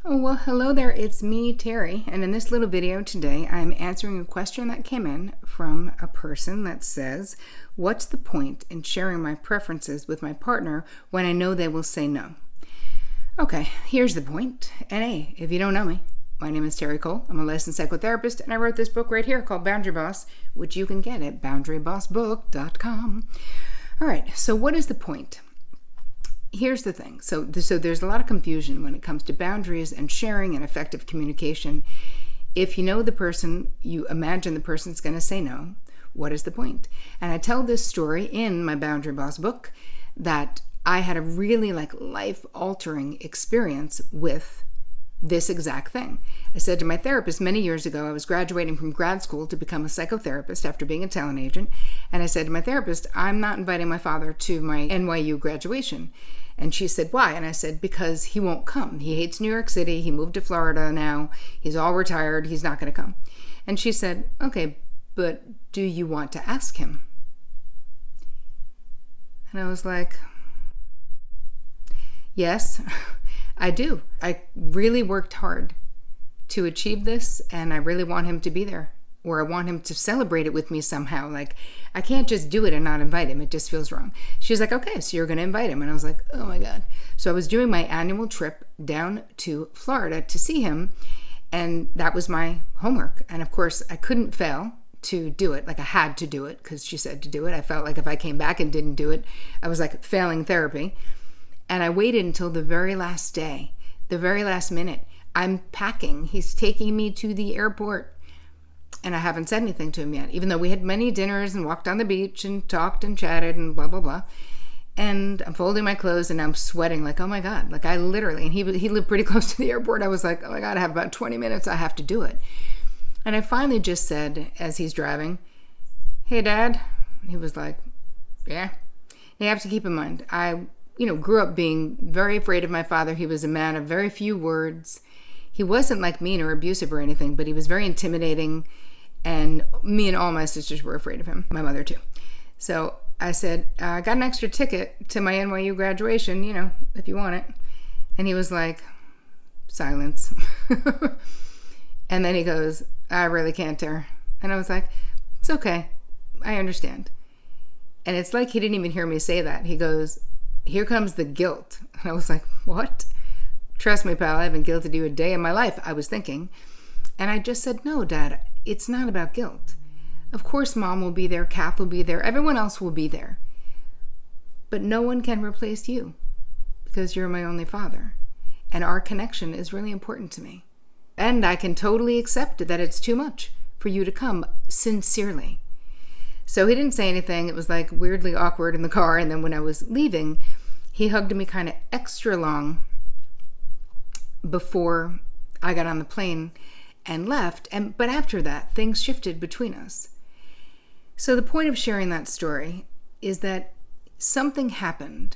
Oh, well, hello there. It's me, Terry, and in this little video today, I'm answering a question that came in from a person that says, what's the point in sharing my preferences with my partner when I know they will say no? Okay, here's the point. And hey, if you don't know me, my name is Terri Cole. I'm a licensed psychotherapist, and I wrote this book right here called Boundary Boss, which you can get at boundarybossbook.com. All right, so what is the point? Here's the thing. So there's a lot of confusion when it comes to boundaries and sharing and effective communication. If you know the person, you imagine the person's going to say no, what is the point? And I tell this story in my Boundary Boss book that I had a really life-altering experience with this exact thing. I said to my therapist many years ago, I was graduating from grad school to become a psychotherapist after being a talent agent, and I said to my therapist, I'm not inviting my father to my NYU graduation. And she said, why? And I said, because he won't come. He hates New York City. He moved to Florida now. He's all retired. He's not going to come. And she said, okay, but do you want to ask him? And I was like, yes, I do. I really worked hard to achieve this, and I really want him to be there, or I want him to celebrate it with me somehow. Like, I can't just do it and not invite him. It just feels wrong. She was like, okay, so you're going to invite him. And I was like, oh my God. So I was doing my annual trip down to Florida to see him, and that was my homework. And of course, I couldn't fail to do it. Like, I had to do it because she said to do it. I felt like if I came back and didn't do it, I was like failing therapy. And I waited until the very last day, the very last minute. I'm packing. He's taking me to the airport. And I haven't said anything to him yet, even though we had many dinners and walked on the beach and talked and chatted and blah, blah, blah. And I'm folding my clothes and I'm sweating like, oh my God. Like, I literally, and he lived pretty close to the airport. I was like, oh my God, I have about 20 minutes. I have to do it. And I finally just said, as he's driving, hey, Dad. He was like, yeah. You have to keep in mind, I grew up being very afraid of my father. He was a man of very few words. He wasn't like mean or abusive or anything, but he was very intimidating. And me and all my sisters were afraid of him. My mother too. So I said, I got an extra ticket to my NYU graduation, if you want it. And he was like, silence. And then he goes, I really can't, Ter. And I was like, it's okay. I understand. And it's like he didn't even hear me say that. He goes, here comes the guilt. And I was like, what? Trust me, pal, I haven't guilted you a day in my life, I was thinking. And I just said, no, Dad, it's not about guilt. Of course, Mom will be there, Kath will be there, everyone else will be there. But no one can replace you because you're my only father. And our connection is really important to me. And I can totally accept that it's too much for you to come sincerely. So he didn't say anything. It was like weirdly awkward in the car. And then when I was leaving, he hugged me kind of extra long before I got on the plane and left. But after that, things shifted between us. So the point of sharing that story is that something happened.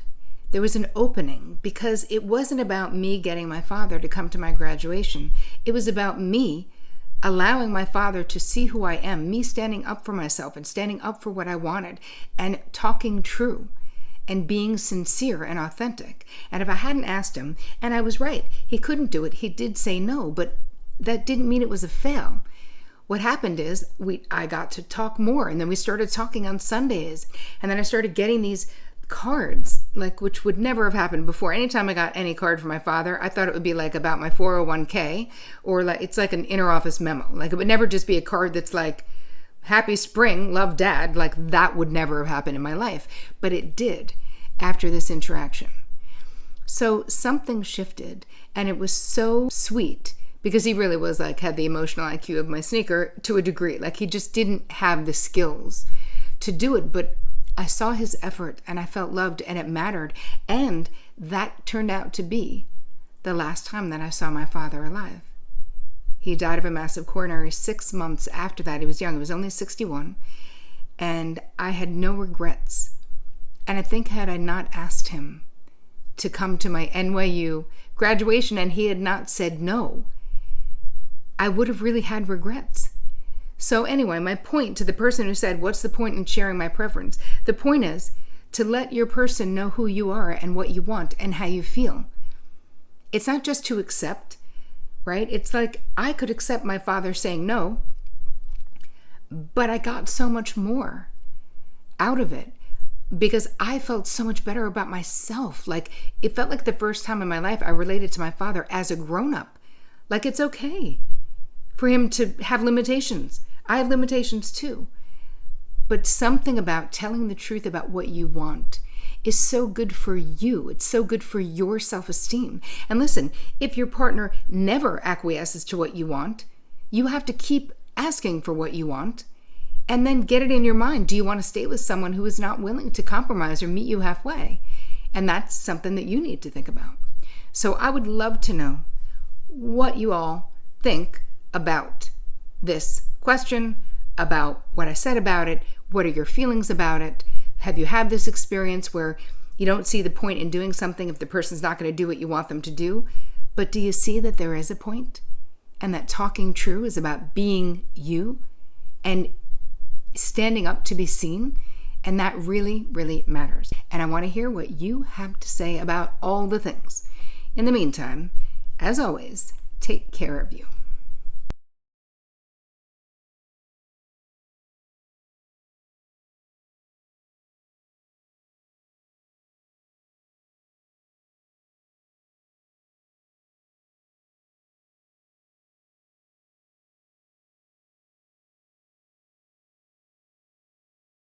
There was an opening because it wasn't about me getting my father to come to my graduation. It was about me allowing my father to see who I am, me standing up for myself and standing up for what I wanted and talking true and being sincere and authentic. And if I hadn't asked him, and I was right, he couldn't do it. He did say no, but that didn't mean it was a fail. What happened is I got to talk more, and then we started talking on Sundays, and then I started getting these cards, which would never have happened before. Anytime I got any card from my father, I thought it would be about my 401k, or it's like an interoffice memo. It would never just be a card that's like, happy spring, love, Dad. That would never have happened in my life, but it did after this interaction. So something shifted, and it was so sweet because he really was had the emotional IQ of my sneaker to a degree. He just didn't have the skills to do it, but I saw his effort and I felt loved and it mattered. And that turned out to be the last time that I saw my father alive. He died of a massive coronary 6 months after that. He was young. He was only 61. And I had no regrets. And I think had I not asked him to come to my NYU graduation and he had not said no, I would have really had regrets. So anyway, my point to the person who said, what's the point in sharing my preference? The point is to let your person know who you are and what you want and how you feel. It's not just to accept, right? It's like I could accept my father saying no, but I got so much more out of it because I felt so much better about myself. Like it felt like the first time in my life I related to my father as a grown-up. Like it's okay for him to have limitations. I have limitations too. But something about telling the truth about what you want is so good for you. It's so good for your self-esteem. And listen, if your partner never acquiesces to what you want, you have to keep asking for what you want and then get it in your mind. Do you want to stay with someone who is not willing to compromise or meet you halfway? And that's something that you need to think about. So I would love to know what you all think about this question, about what I said about it. What are your feelings about it? Have you had this experience where you don't see the point in doing something if the person's not going to do what you want them to do? But do you see that there is a point? And that talking true is about being you and standing up to be seen? And that really, really matters. And I want to hear what you have to say about all the things. In the meantime, as always, take care of you.